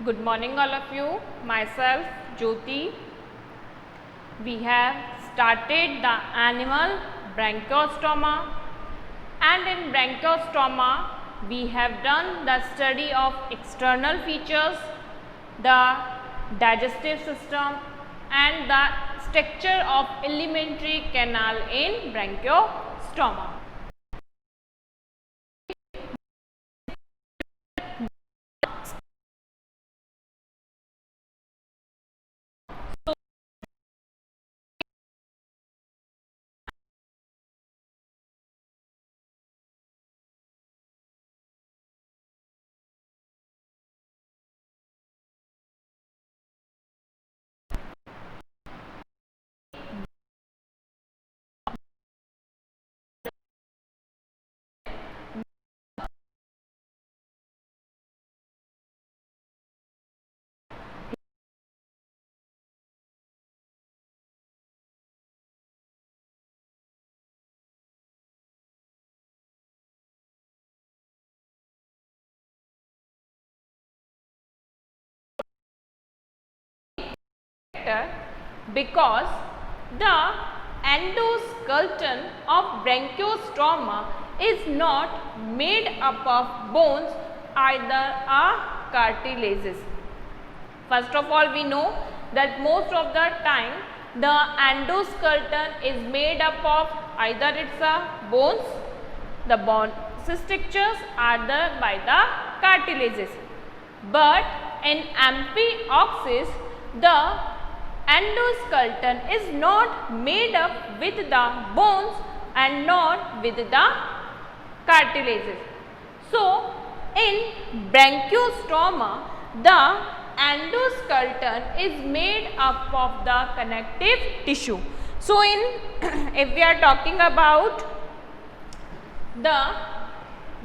Good morning all of you. Myself Jyoti. We have started the animal branchiostoma, and in branchiostoma we have done the study of external features, the digestive system and the structure of alimentary canal in branchiostoma. Because the endoskeleton of branchiostoma is not made up of bones, either are cartilages. First of all, we know that most of the time the endoskeleton is made up of either it's a bones, the bone structures are by the cartilages, but in amphioxus the endoskeleton is not made up with the bones and not with the cartilages. So, in branchiostoma, the endoskeleton is made up of the connective tissue. So, if we are talking about the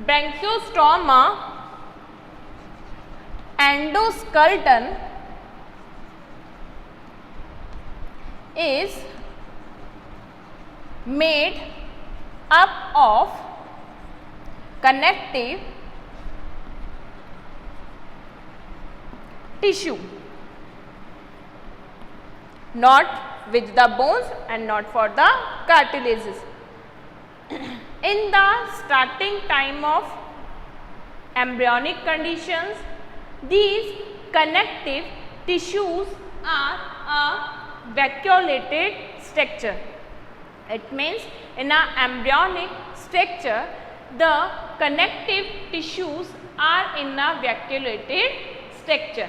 branchiostoma endoskeleton is made up of connective tissue, not with the bones and not for the cartilages. In the starting time of embryonic conditions, these connective tissues are a vacuolated structure. It means in an embryonic structure, the connective tissues are in a vacuolated structure.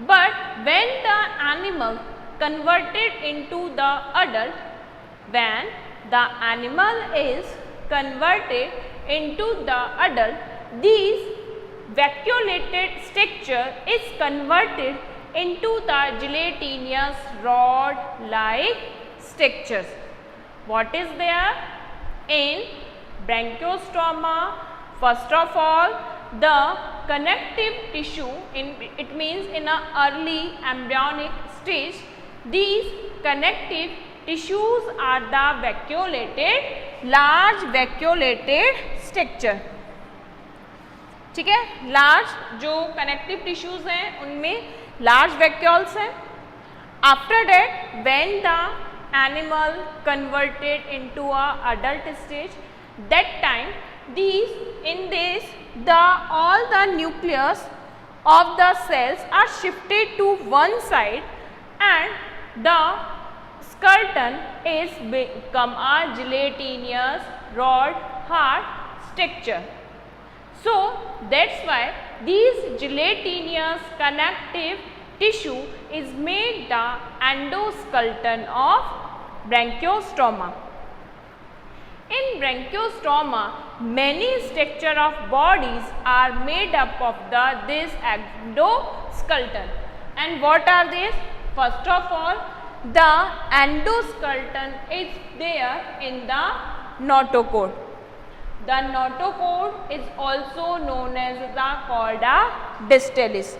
But when the animal converted into the adult, when the animal is converted into the adult, these vacuolated structure is converted into the gelatinous rod-like structures. What is there in branchiostoma? First of all, the connective tissue, it means in an early embryonic stage, these connective tissues are the large vacuolated structure. ठीक है, large जो connective tissues हैं उनमें large vacuoles हैं. After that when the animal converted into a adult stage, that time all the nucleus of the cells are shifted to one side and the skeleton is become a gelatinous rod hard structure. So, that's why these gelatinous connective tissue is made the endoskeleton of branchiostoma. In branchiostoma, many structure of bodies are made up of this endoskeleton. And what are these? First of all, the endoskeleton is there in the notochord. The notochord is also known as the chorda distalis.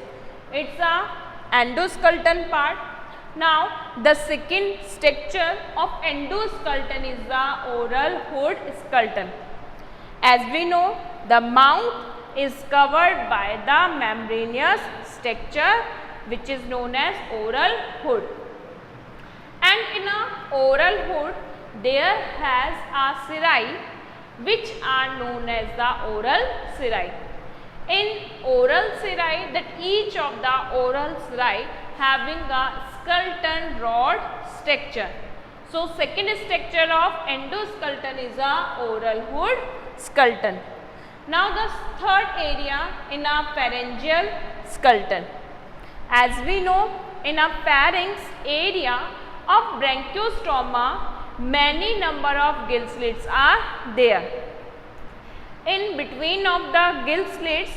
It's a endoskeleton part. Now, the second structure of endoskeleton is the oral hood skeleton. As we know, the mouth is covered by the membranous structure which is known as oral hood. And in a oral hood there has a cirri which are known as the oral cirri. In oral cirri, that each of the oral cirri having a skeleton rod structure. So second structure of endoskeleton is a oral hood skeleton. Now the third area in a pharyngeal skeleton. As we know, in a pharynx area of branchiostoma, many number of gill slits are there. In between of the gill slits,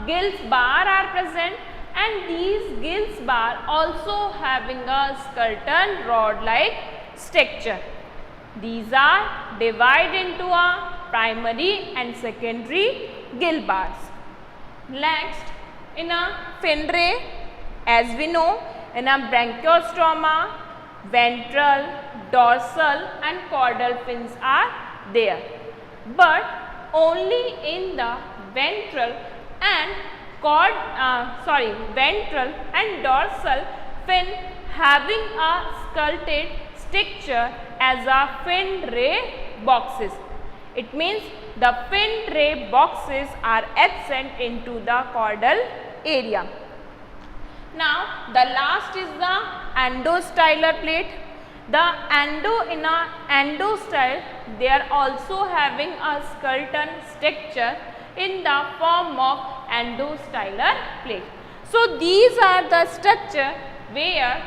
gills bar are present, and these gills bar also having a skeleton rod like structure. These are divided into a primary and secondary gill bars. Next, in a fin ray, as we know, in a branchiostoma, ventral, dorsal and caudal fins are there. But only in the ventral and ventral and dorsal fin having a skeletal structure as a fin ray boxes. It means the fin ray boxes are absent into the caudal area. Now the last is the endostylar plate. The in a endostyle, they are also having a skeleton structure in the form of endostylar plate. So these are the structure where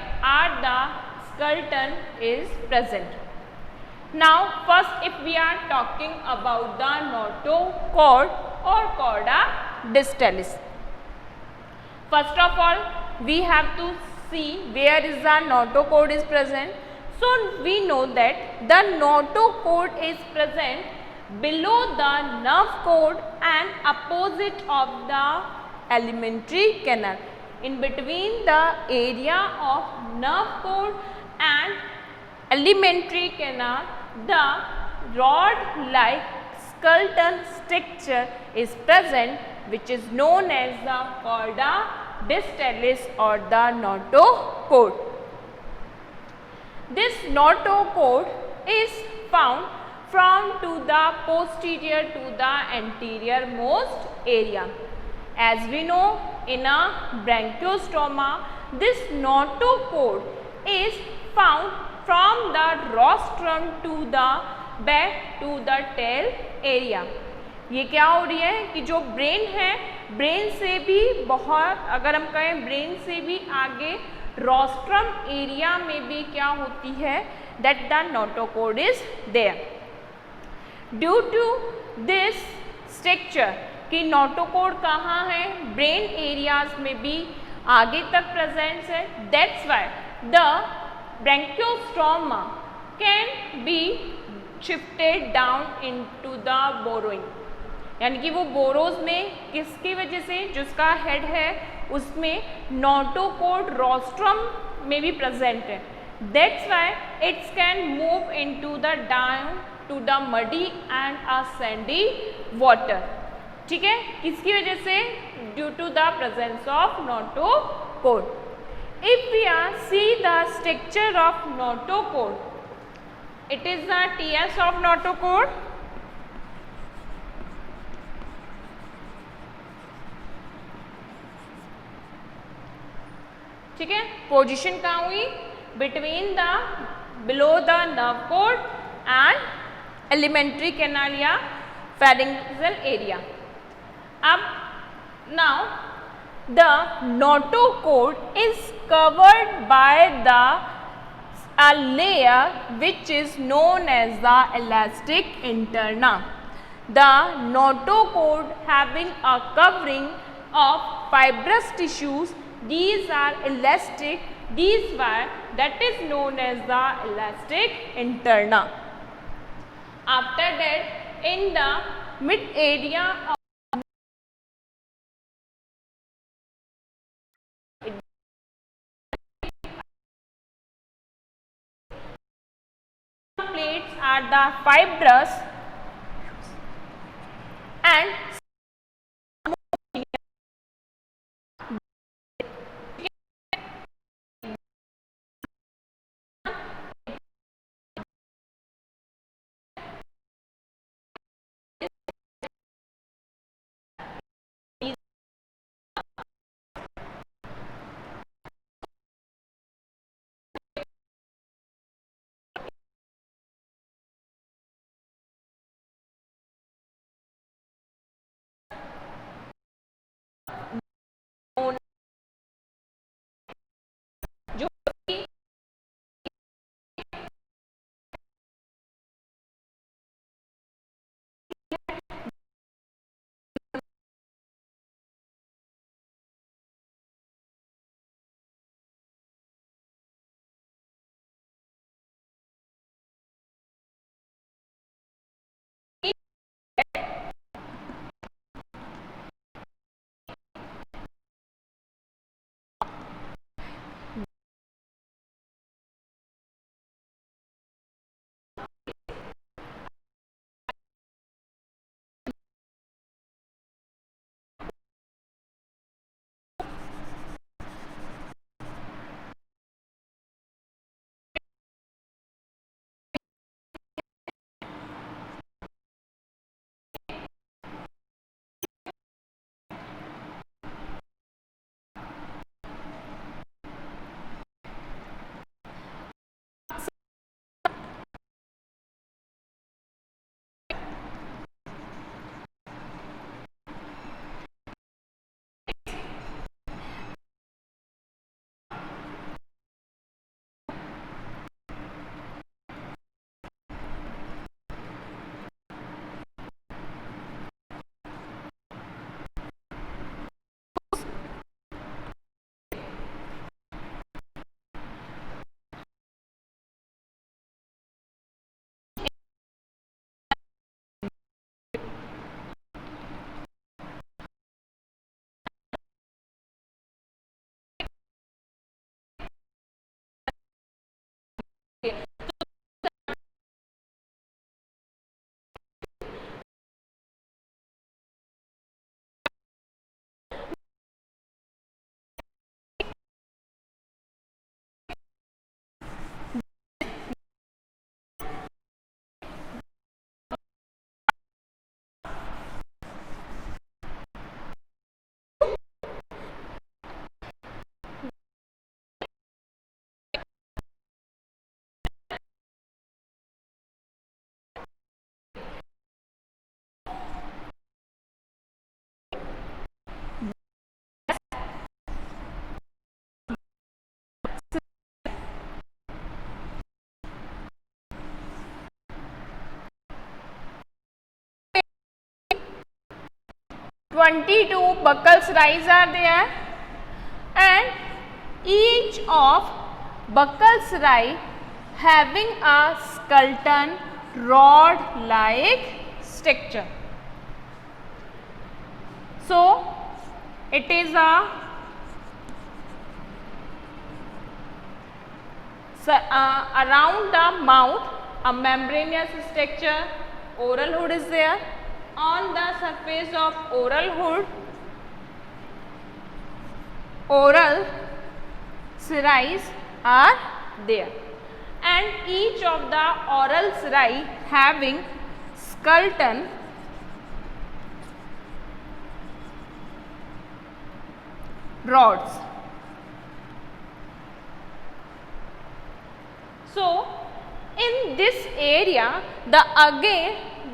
the skeleton is present. Now first, if we are talking about the notochord or chorda distalis. First of all, we have to see where is the notochord is present. So we know that the notochord is present below the nerve cord and opposite of the alimentary canal. In between the area of nerve cord and alimentary canal, the rod like skeleton structure is present, which is known as the chorda distalis or the notochord. This notochord is found from to the posterior to the anterior most area. As we know, in a branchiostoma, this notochord is found from the rostrum to the back to the tail area. ये क्या हो रही है कि जो brain है, brain से भी बहुत, अगर हम कहें ब्रेन से भी आगे rostrum एरिया में भी क्या होती है, that the notochord is there. Due to this structure कि notochord कहाँ है, ब्रेन एरियाज में भी आगे तक प्रेजेंट है, that's why the branchiostoma can be shifted down into the burrowing. यानी कि वो बोरोज में किसकी वजह से, जिसका हेड है उसमें नोटोकोड रोस्ट्रम में भी प्रेजेंट है, that's why it's can move into the down to the muddy and a sandy water. ठीक है, किसकी वजह से, due to the presence of notochord. If we are see the structure of notochord, it is the TS of notochord. ठीक है, position कहाँ हुई, between the below the nerve cord and alimentary canal या फेरिंजियल एरिया. अब now the notochord is covered by the a layer which is known as the elastic interna. The notochord having a covering of fibrous tissues. These are elastic, these wire that is known as the elastic interna. After that, in the mid area of plates are the fibrous and 22 buccal rise are there, and each of buccal rise having a skeleton rod like structure. So it is around the mouth a membranous structure, oral hood is there. On the surface of oral hood, oral cirrus are there, and each of the oral cirrus having skeleton rods. So in this area,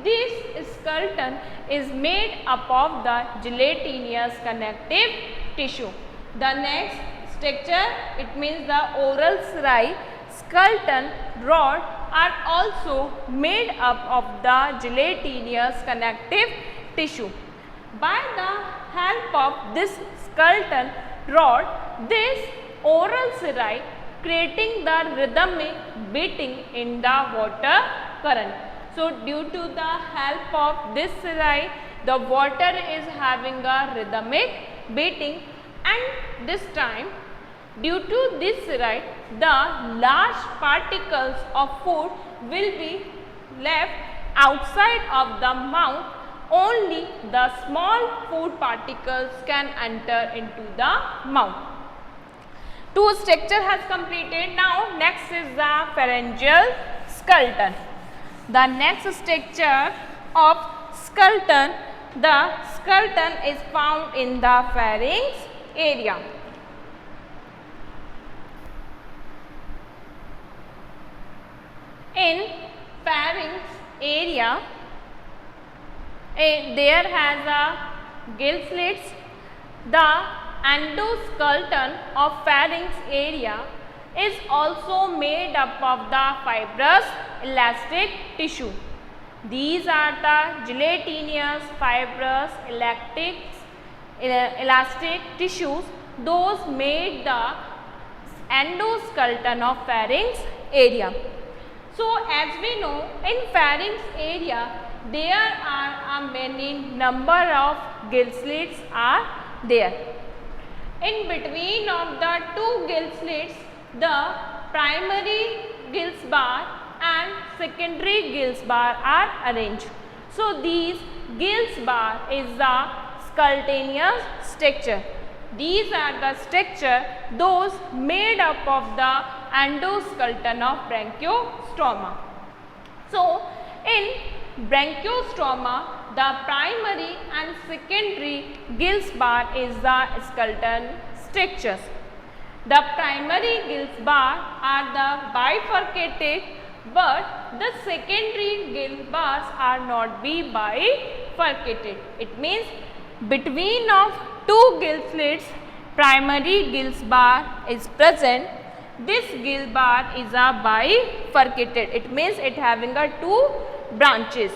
this skeleton is made up of the gelatinous connective tissue. The next structure, it means the oral cirrus skeleton rod are also made up of the gelatinous connective tissue. By the help of this skeleton rod, this oral cirrus creating the rhythmic beating in the water current. So due to the help of this cirrus, the water is having a rhythmic beating, and this time due to this cirrus, the large particles of food will be left outside of the mouth. Only the small food particles can enter into the mouth. Two structure has completed. Now next is the pharyngeal skeleton. The next structure of skeleton, the skeleton is found in the pharynx area. In pharynx area, there has a gill slits. The endoskeleton of pharynx area is also made up of the fibrous elastic tissue. These are the gelatinous, fibrous, elastic tissues. Those made the endoskeleton of pharynx area. So as we know, in pharynx area there are a many number of gill slits are there. In between of the two gill slits, the primary gills bar and secondary gills bar are arranged. So these gills bar is the skeletonous structure. These are the structure those made up of the endoskeleton of branchiostoma. So in branchiostoma, the primary and secondary gills bar is the skeleton structures. The primary gills bar are the bifurcated, but the secondary gill bars are not bifurcated. It means between of two gill slits, primary gills bar is present. This gill bar is a bifurcated. It means it having a two branches.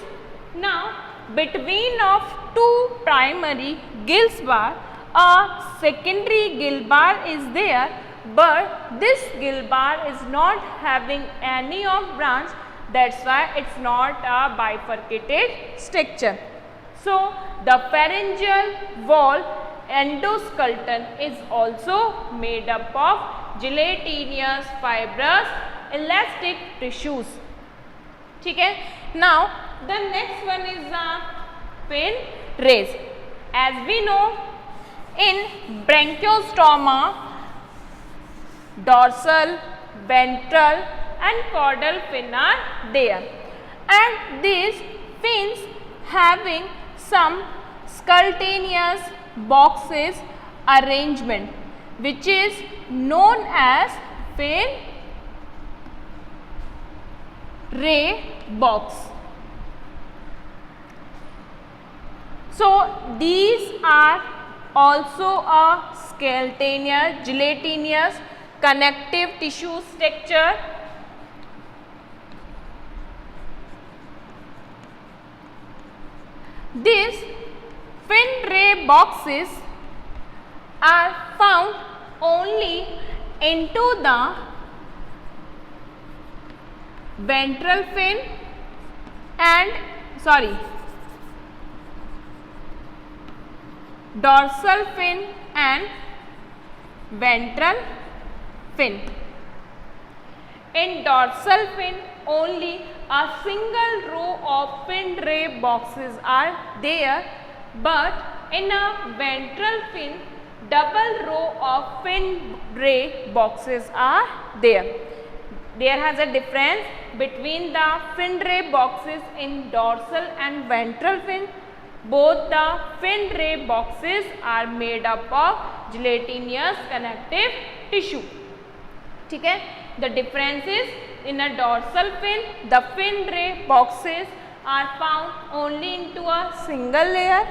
Now between of two primary gills bar, a secondary gill bar is there, but this gill bar is not having any of branch. That's why it's not a bifurcated structure. So the pharyngeal wall endoskeleton is also made up of gelatinous, fibrous, elastic tissues. Okay? Now the next one is the fin rays. As we know, in branchiostoma, dorsal, ventral and caudal fin are there, and these fins having some skeletonous boxes arrangement, which is known as fin ray box. So these are also a skeletonous, gelatinous connective tissue structure. This fin ray boxes are found only into the ventral fin and dorsal fin and ventral fin. In dorsal fin only a single row of fin ray boxes are there, but in a ventral fin double row of fin ray boxes are there. There has a difference between the fin ray boxes in dorsal and ventral fin. Both the fin ray boxes are made up of gelatinous connective tissue. ठीक है? The difference is in a dorsal fin, the fin ray boxes are found only into a single layer,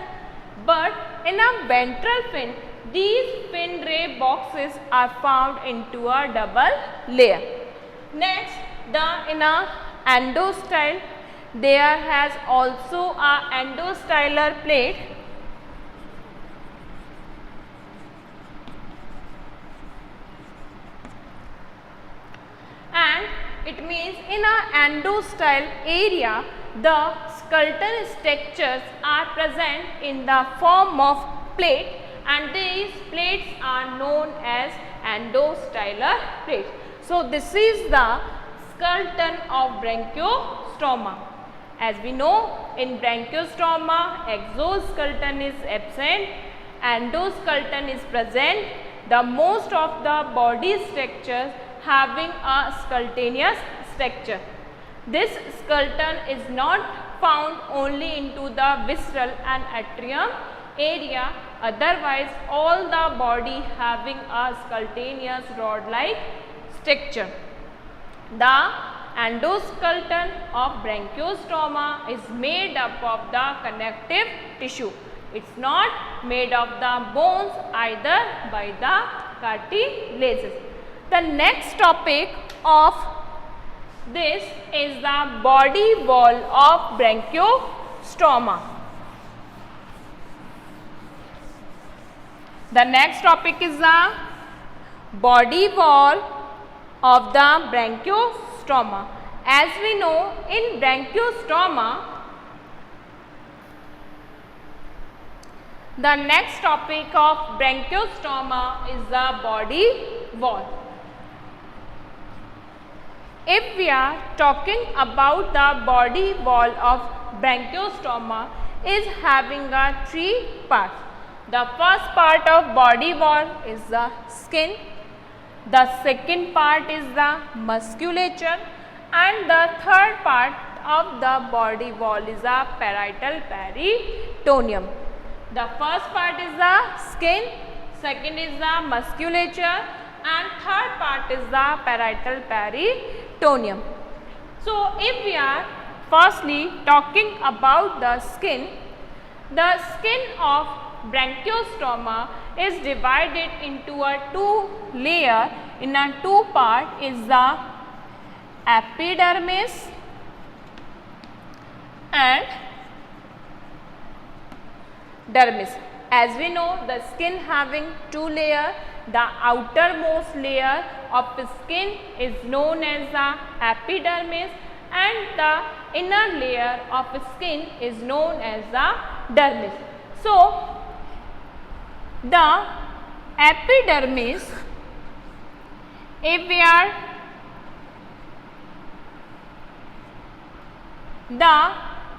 but in a ventral fin, these fin ray boxes are found into a double layer. Next, in a endostyle, there has also a endostylar plate and it means in a endostyle area the skeletal structures are present in the form of plate, and these plates are known as endostylar plates. So this is the skeleton of branchiostoma. As we know, in branchiostoma exoskeleton is absent, endoskeleton is present. The most of the body structures having a skeletonous structure. This skeleton is not found only into the visceral and atrium area, otherwise all the body having a skeletonous rod-like structure. The endoskeleton of branchiostoma is made up of the connective tissue. It's not made of the bones either by the cartilages. The next topic of this is the body wall of branchiostoma. The next topic is the body wall of the branchiostoma. As we know, in branchiostoma, the next topic of branchiostoma is the body wall. If we are talking about the body wall of branchiostoma, is having a three parts. The first part of body wall is the skin. The second part is the musculature, and the third part of the body wall is the parietal peritoneum. The first part is the skin, second is the musculature, and third part is the parietal peritoneum. So if we are firstly talking about the skin of branchiostoma is divided into a two layer. In a two part is the epidermis and dermis. As we know, the skin having two layers. The outermost layer of the skin is known as the epidermis, and the inner layer of the skin is known as the dermis. So the epidermis, if we are the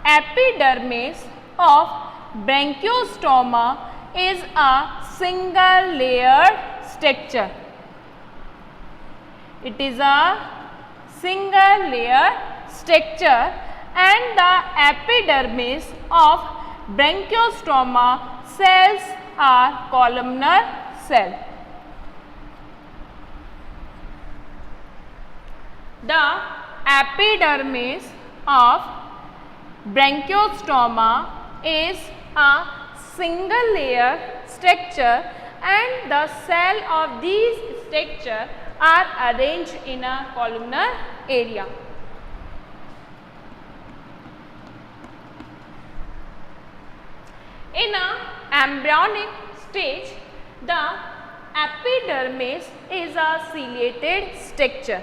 epidermis of branchiostoma is a single layered structure. It is a single layer structure, and the epidermis of branchiostoma cells are columnar cell. The epidermis of branchiostoma is a single layer structure, and the cell of these structure are arranged in a columnar area. In a embryonic stage, the epidermis is a ciliated structure.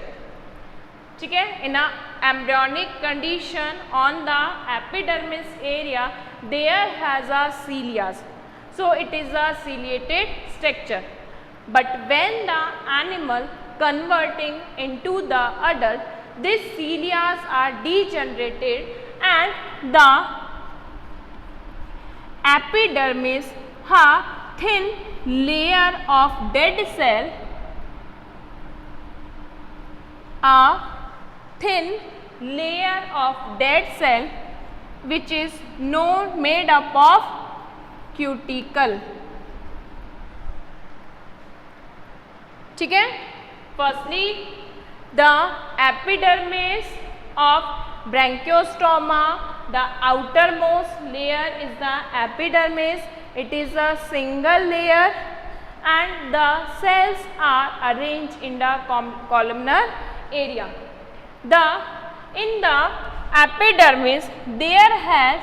ठीक है, in a embryonic condition on the epidermis area there has a cilia, so it is a ciliated structure. But when the animal converting into the adult, these cilia are degenerated and the epidermis have thin layer of dead cell, a thin layer of dead cell which is made up of cuticle. ठीक है, firstly the epidermis of branchiostoma, the outermost layer is the epidermis. It is a single layer and the cells are arranged in the columnar area. In the epidermis there has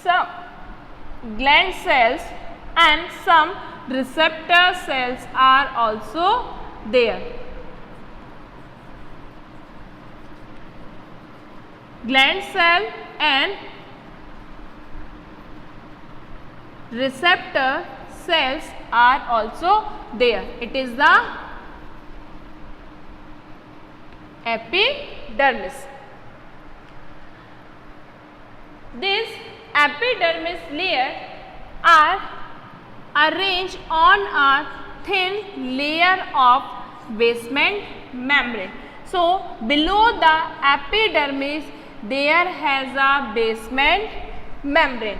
some gland cells and some receptor cells are also there. Gland cell and receptor cells are also there. It is the epidermis. This epidermis layer are arranged on a thin layer of basement membrane. So below the epidermis there has a basement membrane.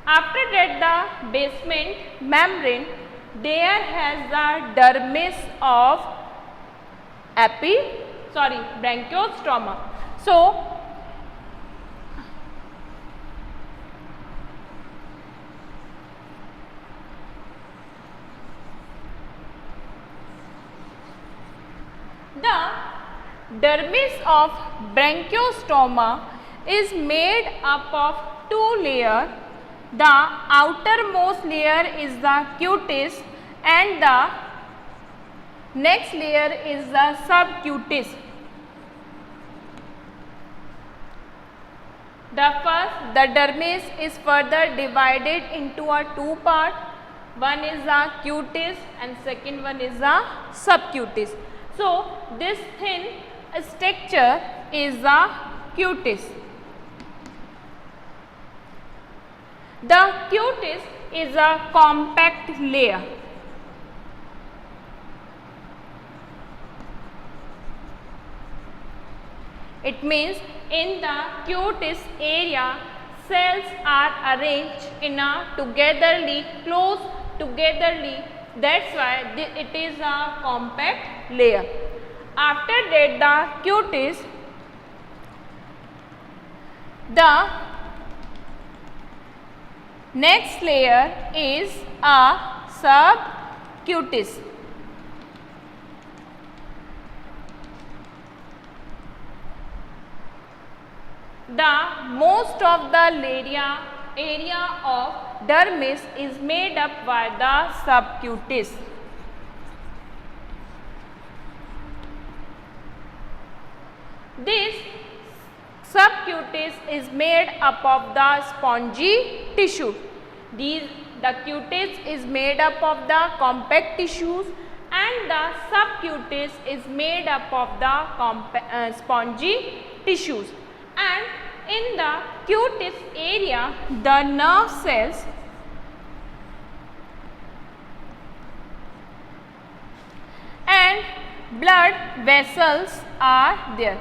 After that the basement membrane there has the dermis of branchiostoma. So the dermis of branchiostoma is made up of two layers. The outermost layer is the cutis and the next layer is the subcutis. The dermis is further divided into a two part. One is the cutis and second one is the subcutis. So this thin structure is the cutis. The cutis is a compact layer. It means in the cutis area cells are arranged in a close togetherly. That's why it is a compact layer. After that the cutis, the next layer is a subcutis. The most of the area of dermis is made up by the subcutis. This subcutis is made up of the spongy tissue. The cutis is made up of the compact tissues and the subcutis is made up of the spongy tissues. And in the cutis area the nerve cells and blood vessels are there.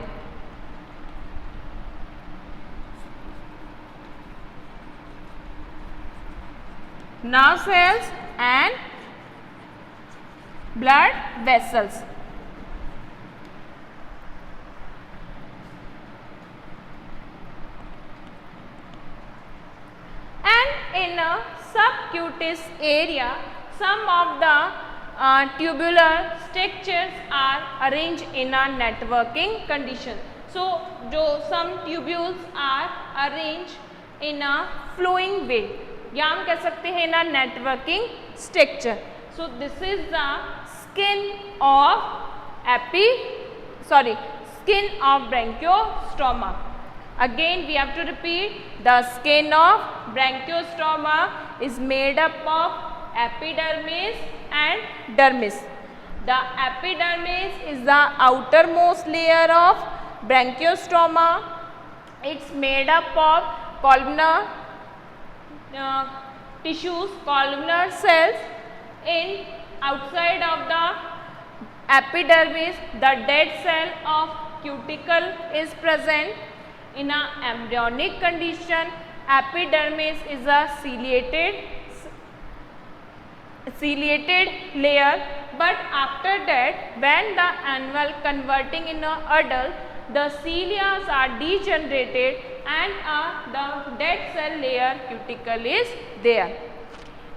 Nerve cells and blood vessels. And in a subcutis area some of the tubular structures are arranged in a networking condition. So, some tubules are arranged in a flowing way, या हम कह सकते हैं ना networking structure. So, this is the skin of branchiostoma. Again, we have to repeat, the skin of branchiostoma is made up of epidermis and dermis. The epidermis is the outermost layer of branchiostoma. It's made up of columnar tissues, columnar cells. In outside of the epidermis, the dead cell of cuticle is present. In an embryonic condition, epidermis is a ciliated layer, but after that, when the animal converting in an adult, the cilia are degenerated and the dead cell layer cuticle is there.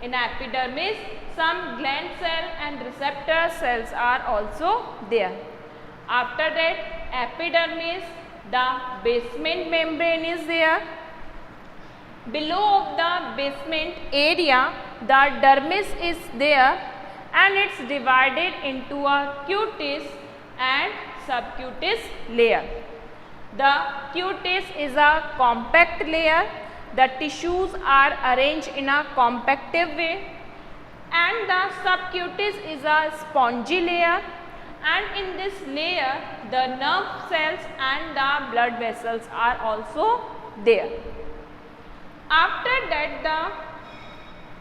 In epidermis, some gland cell and receptor cells are also there. After that, epidermis, the basement membrane is there. Below of the basement area, the dermis is there and it's divided into a cutis and subcutis layer. The cutis is a compact layer. The tissues are arranged in a compactive way, and the subcutis is a spongy layer, and in this layer the nerve cells and the blood vessels are also there. After that,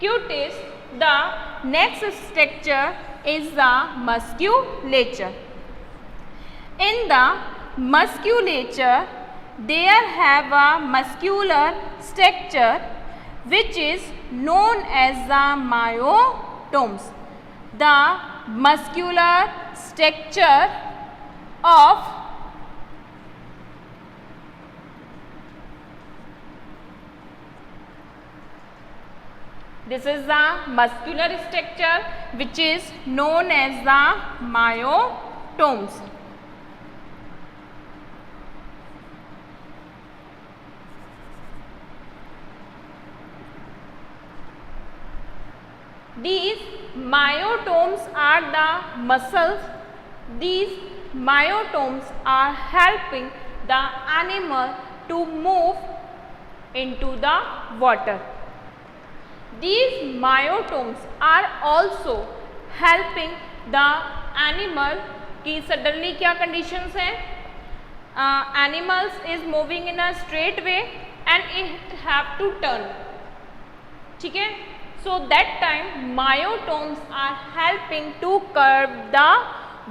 the cutis, the next structure is the musculature. In the musculature, there have a muscular structure which is known as the myotomes. The muscular structure of this is the muscular structure which is known as the myotomes. These myotomes are the muscles. These myotomes are helping the animal to move into the water. These myotomes are also helping the animal कि suddenly क्या conditions हैं, animals is moving in a straight way and it have to turn, ठीक है. So that time myotomes are helping to curve the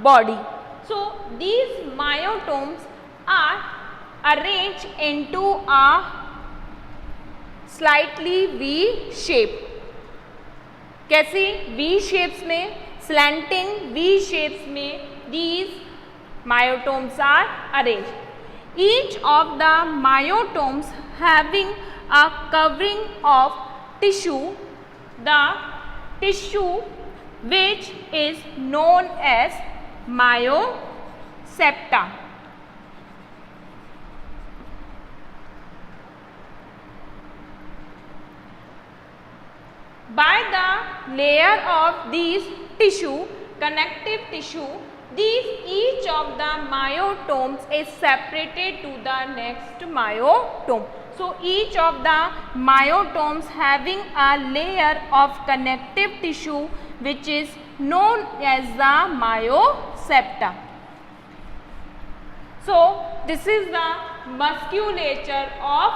body. So these myotomes are arranged into a slightly V shape. कैसी V shapes में, slanting V shapes में these myotomes are arranged. Each of the myotomes having a covering of tissue, the tissue which is known as myosepta. By the layer of these tissue, connective tissue, each of the myotomes is separated to the next myotome. So each of the myotomes having a layer of connective tissue which is known as the myosepta. So this is the musculature of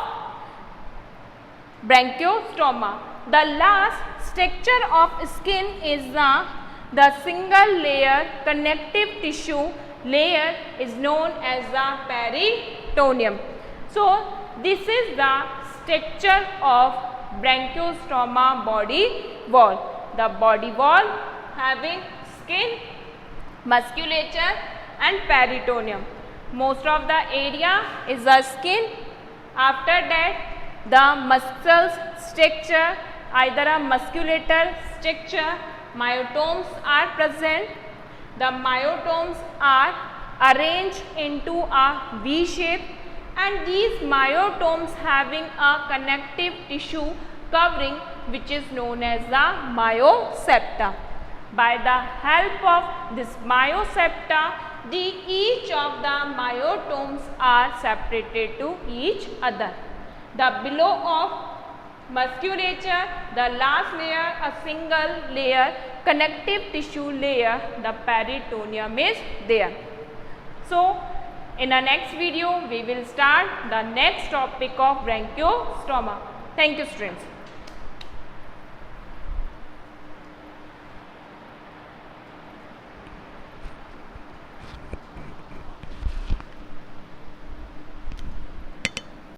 branchiostoma. The last structure of skin is the single layer connective tissue layer is known as the peritoneum. So this is the structure of branchiostoma body wall. The body wall having skin, musculature and peritoneum. Most of the area is the skin. After that, the muscles structure, either a musculature structure myotomes are present. The myotomes are arranged into a V shape, and these myotomes having a connective tissue covering which is known as the myosepta. By the help of this myosepta, each of the myotomes are separated to each other. The below of musculature, the last layer, a single layer, connective tissue layer, the peritoneum is there. So, in the next video, we will start the next topic of branchiostoma. Thank you, students.